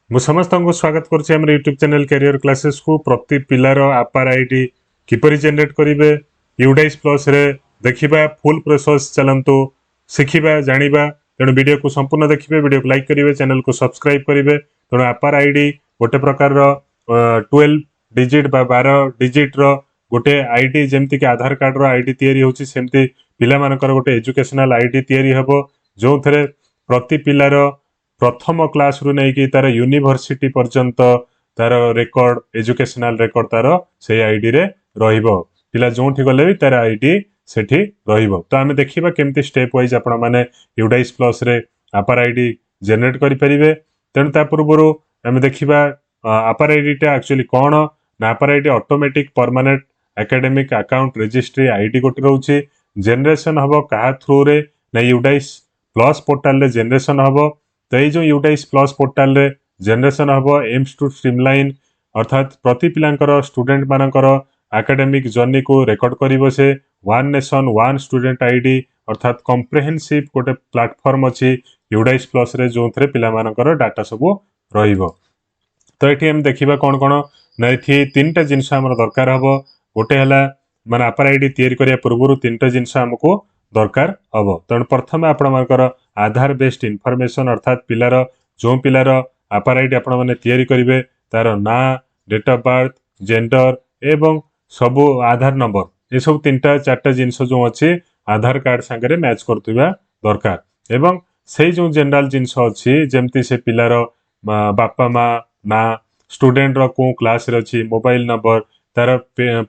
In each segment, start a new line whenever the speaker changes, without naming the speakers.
ମୁଁ ସମସ୍ତଙ୍କୁ ସ୍ୱାଗତ କରୁଛି ଆମର ୟୁଟ୍ୟୁବ ଚ୍ୟାନେଲ କ୍ୟାରିୟର କ୍ଲାसेସକୁ। ପ୍ରତି ପିଲାର ଆପାର ଆଇଡି କିପରି ଜେନେରେଟ୍ କରିବେ ୟୁଡାଇସ୍ ପ୍ଲସରେ ଦେଖିବା। ଫୁଲ୍ ପ୍ରୋସେସ୍ ଚାଲନ୍ତୁ ଶିଖିବା ଜାଣିବା। ତେଣୁ ଭିଡ଼ିଓକୁ ସମ୍ପୂର୍ଣ୍ଣ ଦେଖିବେ, ଭିଡ଼ିଓକୁ ଲାଇକ୍ କରିବେ, ଚ୍ୟାନେଲକୁ ସବସ୍କ୍ରାଇବ୍ କରିବେ। ତେଣୁ ଆପାର ଆଇଡି ଗୋଟେ ପ୍ରକାରର 12 ଡିଜିଟ୍ ବା 12 ଡିଜିଟ୍ର ଗୋଟେ ଆଇଡି, ଯେମିତିକି ଆଧାର କାର୍ଡର ଆଇଡି ତିଆରି ହେଉଛି, ସେମିତି ପିଲାମାନଙ୍କର ଗୋଟେ ଏଜୁକେସନାଲ ଆଇଡି ତିଆରି ହେବ, ଯେଉଁଥିରେ ପ୍ରତି ପିଲାର ପ୍ରଥମ କ୍ଲାସରୁ ନେଇକି ତାର ୟୁନିଭର୍ସିଟି ପର୍ଯ୍ୟନ୍ତ ତାର ରେକର୍ଡ, ଏଜୁକେସନାଲ ରେକର୍ଡ ତାର ସେଇ ଆଇଡିରେ ରହିବ। ପିଲା ଯୋଉଠି ଗଲେ ବି ତାର ଆଇଡି ସେଠି ରହିବ। ତ ଆମେ ଦେଖିବା କେମିତି ଷ୍ଟେପ୍ ୱାଇଜ୍ ଆପଣମାନେ ୟୁଡାଇସ୍ ପ୍ଲସରେ ଆପାର ଆଇଡି ଜେନେରେଟ୍ କରିପାରିବେ। ତେଣୁ ତା ପୂର୍ବରୁ ଆମେ ଦେଖିବା ଆପାର ଆଇଡିଟା ଆକ୍ଚୁଆଲି କ'ଣ ନା, APAAR ID automatic permanent academic account registry ID ଗୋଟେ ରହୁଛି। ଜେନେରେସନ୍ ହବ କାହା ଥ୍ରୁରେ ନା ୟୁଡାଇସ୍ ପ୍ଲସ୍ ପୋର୍ଟାଲରେ ଜେନେରେସନ୍ ହବ। ତ ଏଇ ଯେଉଁ ୟୁଡାଇସ୍ ପ୍ଲସ୍ ପୋର୍ଟାଲରେ ଜେନେରେସନ୍ ହବ ଏମ୍ସ ଟୁ ଷ୍ଟ୍ରିମଲାଇନ୍, ଅର୍ଥାତ୍ ପ୍ରତି ପିଲାଙ୍କର ଷ୍ଟୁଡେଣ୍ଟ ମାନଙ୍କର ଆକାଡେମିକ୍ ଜର୍ଣ୍ଣିକୁ ରେକର୍ଡ କରିବ ସେ। One nation one student ID ଅର୍ଥାତ୍ କମ୍ପ୍ରେହେନ୍ସିଭ୍ ଗୋଟେ ପ୍ଲାଟଫର୍ମ ଅଛି ୟୁଡାଇସ୍ ପ୍ଲସରେ, ଯେଉଁଥିରେ ପିଲାମାନଙ୍କର ଡାଟା ସବୁ ରହିବ। ତ ଏଠି ଆମେ ଦେଖିବା କ'ଣ କ'ଣ ନା, ଏଠି ତିନିଟା ଜିନିଷ ଆମର ଦରକାର ହବ। ଗୋଟେ ହେଲା ମାନେ ଆପାର ଆଇଡି ତିଆରି କରିବା ପୂର୍ବରୁ ତିନିଟା ଜିନିଷ ଆମକୁ ଦରକାର ହବ। ତେଣୁ ପ୍ରଥମେ ଆପଣମାନଙ୍କର ଆଧାର ବେସ୍ଡ ଇନଫର୍ମେସନ୍, ଅର୍ଥାତ୍ ପିଲାର ଯେଉଁ ପିଲାର ଆପାର ଆଇଡି ଆପଣମାନେ ତିଆରି କରିବେ ତାର ନାଁ, ଡେଟ୍ ଅଫ୍ ବାର୍ଥ, ଜେଣ୍ଡର ଏବଂ ସବୁ ଆଧାର ନମ୍ବର, ଏସବୁ ତିନିଟା ଚାରିଟା ଜିନିଷ ଯେଉଁ ଅଛି ଆଧାର କାର୍ଡ ସାଙ୍ଗରେ ମ୍ୟାଚ୍ କରୁଥିବା ଦରକାର। ଏବଂ ସେଇ ଯେଉଁ ଜେନେରାଲ ଜିନିଷ ଅଛି, ଯେମିତି ସେ ପିଲାର ବାପା ମା ନାଁ, ଷ୍ଟୁଡେଣ୍ଟର କେଉଁ କ୍ଲାସରେ ଅଛି, ମୋବାଇଲ ନମ୍ବର, ତାର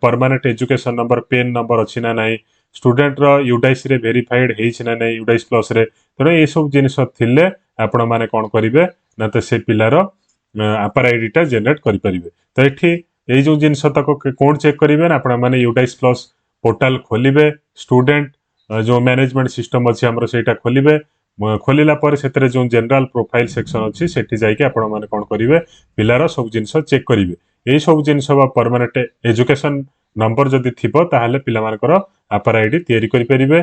permanent education number PEN number ଅଛି ନା ନାହିଁ, ଷ୍ଟୁଡେଣ୍ଟର ୟୁଡାଇସ୍ରେ ଭେରିଫାଇଡ୍ ହେଇଛି ନା ନାହିଁ ୟୁଡାଇସ୍ ପ୍ଲସରେ। ତେଣୁ ଏସବୁ ଜିନିଷ ଥିଲେ ଆପଣମାନେ କ'ଣ କରିବେ ନା, ତ ସେ ପିଲାର ଆପାର ଆଇଡିଟା ଜେନେରେଟ୍ କରିପାରିବେ। ତ ଏଠି ଏଇ ଯେଉଁ ଜିନିଷ ତାକୁ କୋଉଠି ଚେକ୍ କରିବେ ନା, ଆପଣମାନେ ୟୁଡାଇସ୍ ପ୍ଲସ୍ ପୋର୍ଟାଲ ଖୋଲିବେ, ଷ୍ଟୁଡେଣ୍ଟ ଯେଉଁ ମ୍ୟାନେଜମେଣ୍ଟ ସିଷ୍ଟମ ଅଛି ଆମର ସେଇଟା ଖୋଲିବେ। ଖୋଲିଲା ପରେ ସେଥିରେ ଯେଉଁ ଜେନେରାଲ ପ୍ରୋଫାଇଲ ସେକ୍ସନ ଅଛି ସେଠି ଯାଇକି ଆପଣମାନେ କ'ଣ କରିବେ, ପିଲାର ସବୁ ଜିନିଷ ଚେକ୍ କରିବେ। ଏଇ ସବୁ ଜିନିଷ ବା ପରମାନେଣ୍ଟ ଏଜୁକେସନ ନମ୍ବର ଯଦି ଥିବ ତାହେଲେ ପିଲାମାନଙ୍କର ଆପାର ଆଇଡି ତିଆରି କରିପାରିବେ।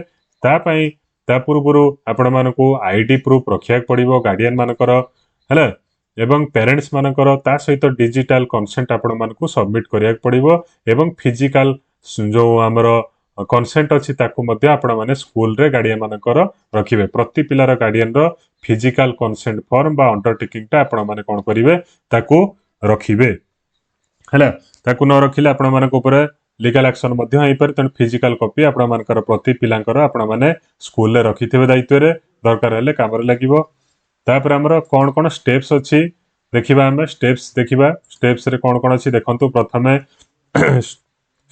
ତା ପୂର୍ବରୁ ଆପଣମାନଙ୍କୁ ଆଇଡି ପ୍ରୁଫ୍ ରଖିବାକୁ ପଡ଼ିବ ଗାର୍ଡିଆନ ମାନଙ୍କର, ହେଲା, ଏବଂ ପ୍ୟାରେଣ୍ଟସ୍ ମାନଙ୍କର। ତା ସହିତ ଡିଜିଟାଲ କନସେଣ୍ଟ ଆପଣମାନଙ୍କୁ ସବମିଟ୍ କରିବାକୁ ପଡ଼ିବ ଏବଂ ଫିଜିକାଲ ଯେଉଁ ଆମର କନସେଣ୍ଟ ଅଛି ତାକୁ ମଧ୍ୟ ଆପଣମାନେ ସ୍କୁଲରେ ଗାର୍ଡିଆନ ମାନଙ୍କର ରଖିବେ। ପ୍ରତି ପିଲାର ଗାର୍ଡିଆନର ଫିଜିକାଲ କନସେଣ୍ଟ ଫର୍ମ ବା ଅଣ୍ଡରଟେକିଂଟା ଆପଣମାନେ କ'ଣ କରିବେ, ତାକୁ ରଖିବେ, ହେଲା। ତାକୁ ନ ରଖିଲେ ଆପଣମାନଙ୍କ ଉପରେ ଲିଗାଲ ଆକ୍ସନ ମଧ୍ୟ ହେଇପାରେ। ତେଣୁ ଫିଜିକାଲ କପି ଆପଣମାନଙ୍କର ପ୍ରତି ପିଲାଙ୍କର ଆପଣମାନେ ସ୍କୁଲରେ ରଖିଥିବେ ଦାୟିତ୍ୱରେ, ଦରକାର ହେଲେ କାମରେ ଲାଗିବ। ତାପରେ ଆମର କ'ଣ କ'ଣ ଷ୍ଟେପ୍ସ ଅଛି ଦେଖିବା। ଆମେ ଷ୍ଟେପ୍ସ ଦେଖିବା, ଷ୍ଟେପ୍ସରେ କ'ଣ କ'ଣ ଅଛି ଦେଖନ୍ତୁ। ପ୍ରଥମେ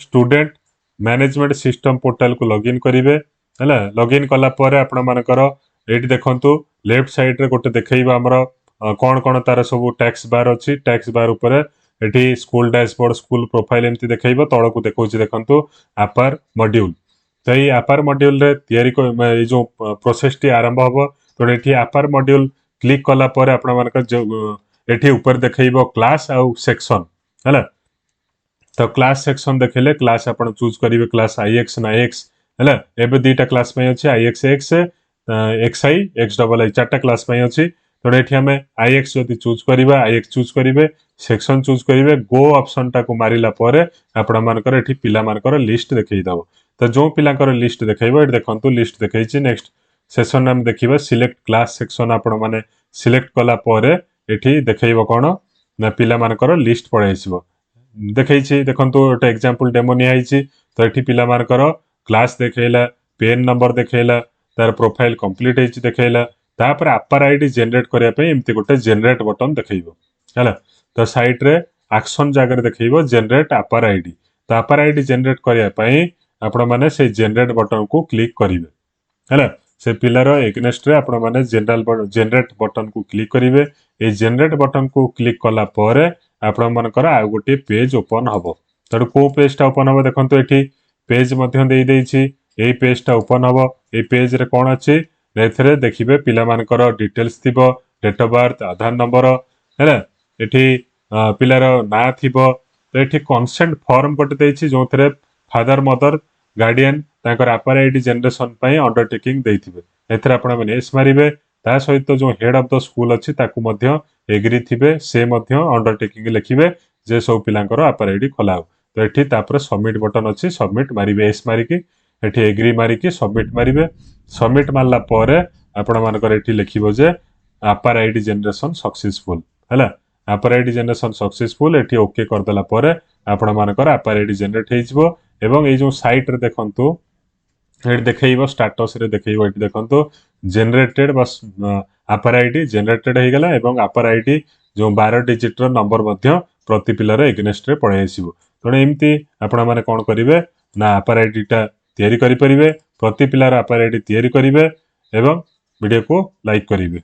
ଷ୍ଟୁଡେଣ୍ଟ ମ୍ୟାନେଜମେଣ୍ଟ ସିଷ୍ଟମ ପୋର୍ଟାଲକୁ ଲଗ୍ଇନ୍ କରିବେ, ହେଲା। ଲଗ୍ଇନ୍ କଲା ପରେ ଆପଣମାନଙ୍କର ଏଇଠି ଦେଖନ୍ତୁ ଲେଫ୍ଟ ସାଇଡରେ ଗୋଟେ ଦେଖେଇବ ଆମର କ'ଣ କ'ଣ ତାର ସବୁ ଟ୍ୟାକ୍ସ ବାର ଅଛି। ଟ୍ୟାକ୍ସ ବାର ଉପରେ ଏଠି ସ୍କୁଲ ଡ୍ୟାସବୋର୍ଡ, ସ୍କୁଲ ପ୍ରୋଫାଇଲ ଏମିତି ଦେଖେଇବ। ତଳକୁ ଦେଖଉଛି ଦେଖନ୍ତୁ ଆପାର ମଡ୍ୟୁଲ। ତ ଏଇ ଆପାର ମଡ୍ୟୁଲରେ ତିଆରି ଏଇ ଯେଉଁ ପ୍ରୋସେସଟି ଆରମ୍ଭ ହବ। ତେଣୁ ଏଠି ଆପାର ମଡ୍ୟୁଲ କ୍ଲିକ୍ କଲା ପରେ ଆପଣମାନଙ୍କର ଏଠି ଉପରେ ଦେଖେଇବ କ୍ଲାସ୍ ଆଉ ସେକ୍ସନ, ହେଲା। ତ କ୍ଲାସ୍ ସେକ୍ସନ ଦେଖେଇଲେ କ୍ଲାସ୍ ଆପଣ ଚୁଜ୍ କରିବେ କ୍ଲାସ୍ ଆଇଏକ୍ସ ନା ଏକ୍ସ, ହେଲା। ଏବେ ଦୁଇଟା କ୍ଲାସ୍ ପାଇଁ ଅଛି, IX X, XI, X double I, ଚାରିଟା କ୍ଲାସ୍ ପାଇଁ ଅଛି। ତେଣୁ ଏଠି ଆମେ ଆଇଏକ୍ସ ଯଦି ଚୁଜ୍ କରିବା, ଆଇଏକ୍ସ ଚୁଜ୍ କରିବେ, ସେକ୍ସନ ଚୁଜ୍ କରିବେ। ଗୋ ଅପସନଟାକୁ ମାରିଲା ପରେ ଆପଣମାନଙ୍କର ଏଠି ପିଲାମାନଙ୍କର ଲିଷ୍ଟ ଦେଖେଇଦେବ। ତ ଯେଉଁ ପିଲାଙ୍କର ଲିଷ୍ଟ ଦେଖେଇବ, ଏଠି ଦେଖନ୍ତୁ ଲିଷ୍ଟ ଦେଖେଇଛି। ନେକ୍ସଟ ସେସନ ଆମେ ଦେଖିବା ସିଲେକ୍ଟ କ୍ଲାସ୍ ସେକ୍ସନ। ଆପଣମାନେ ସିଲେକ୍ଟ କଲା ପରେ ଏଠି ଦେଖେଇବ କ'ଣ ନା, ପିଲାମାନଙ୍କର ଲିଷ୍ଟ ପଳେଇ ଆସିବ। ଦେଖେଇଛି ଦେଖନ୍ତୁ, ଗୋଟେ ଏକ୍ଜାମ୍ପଲ ଡେମୋ ନିଆହେଇଛି। ତ ଏଠି ପିଲାମାନଙ୍କର କ୍ଲାସ୍ ଦେଖେଇଲା, ପେନ୍ ନମ୍ବର ଦେଖେଇଲା, ତାର ପ୍ରୋଫାଇଲ କମ୍ପ୍ଲିଟ୍ ହେଇଛି ଦେଖେଇଲା। ତାପରେ ଆପାର ଆଇଡି ଜେନେରେଟ୍ କରିବା ପାଇଁ ଏମିତି ଗୋଟେ ଜେନେରେଟ୍ ବଟନ ଦେଖେଇବ, ହେଲା। ତ ସାଇଡରେ ଆକ୍ସନ ଜାଗାରେ ଦେଖେଇବ ଜେନେରେଟ୍ ଆପାର ଆଇଡି। ତ ଆପାର ଆଇଡି ଜେନେରେଟ୍ କରିବା ପାଇଁ ଆପଣମାନେ ସେଇ ଜେନେରେଟ୍ ବଟନକୁ କ୍ଲିକ୍ କରିବେ, ହେଲା। ସେ ପିଲାର ଏଗନେଷ୍ଟରେ ଆପଣମାନେ ଜେନେରେଟ୍ ବଟନକୁ କ୍ଲିକ୍ କରିବେ। ଏଇ ଜେନେରେଟ୍ ବଟନକୁ କ୍ଲିକ୍ କଲା ପରେ ଆପଣମାନଙ୍କର ଆଉ ଗୋଟିଏ ପେଜ ଓପନ ହବ। ତେଣୁ କୋଉ ପେଜଟା ଓପନ ହବ ଦେଖନ୍ତୁ, ଏଠି ପେଜ ମଧ୍ୟ ଦେଇଦେଇଛି। ଏଇ ପେଜଟା ଓପନ ହବ। ଏଇ ପେଜରେ କ'ଣ ଅଛି, ଏଥିରେ ଦେଖିବେ ପିଲାମାନଙ୍କର ଡିଟେଲ୍ସ ଥିବ, date of birth, Aadhaar number, ହେଲା। ଏଠି ପିଲାର ନାଁ ଥିବ। ତ ଏଠି କନସେଣ୍ଟ ଫର୍ମ ଗୋଟେ ଦେଇଛି, ଯେଉଁଥିରେ ଫାଦର, ମଦର, ଗାର୍ଡିଆନ ତାଙ୍କର ଆପାର ଆଇଡି ଜେନେରେସନ ପାଇଁ ଅଣ୍ଡରଟେକିଂ ଦେଇଥିବେ। ଏଥିରେ ଆପଣମାନେ ଏସ୍ ମାରିବେ। ତା ସହିତ जो हेड ऑफ द स्कूल अच्छी ताकू मध्य एग्री थिबे से मध्य अंडरटेकिंग लिखिबे जे सब पिलांकर आपार आईडी खोला हो तो एठी तापर सबमिट बटन अच्छी सबमिट मारिबे एस मारिकी एठी एग्री मारिकी सबमिट मारिबे सबमिट मारला परे आपण मानकर एठी लिखिबो जे आपार आईडी जनरेशन सक्सेसफुल हैला आपार आईडी जनरेशन सक्सेसफुल एठी ओके कर देला परे आपण मानकर आपार आईडी जनरेट हेइजबो एवं ए जो साइट रे देखंतु एठी देखैबो स्टेटस रे देखैबो एठी देखंतु जनरेटेड बस आपार आईडी जनरेटेड हे गला एवं आपार आईडी जो 12 डिजिट रो नंबर मध्य प्रति पिलर एगेनेस्ट रे पळै आसीबो तणे एम्ति आपण माने कोन करिवे ना आपार आईडी टा तयारी करि परिबे प्रति पिलर आपार आईडी तयारी करिवे एवं वीडियो को लाइक करिवे।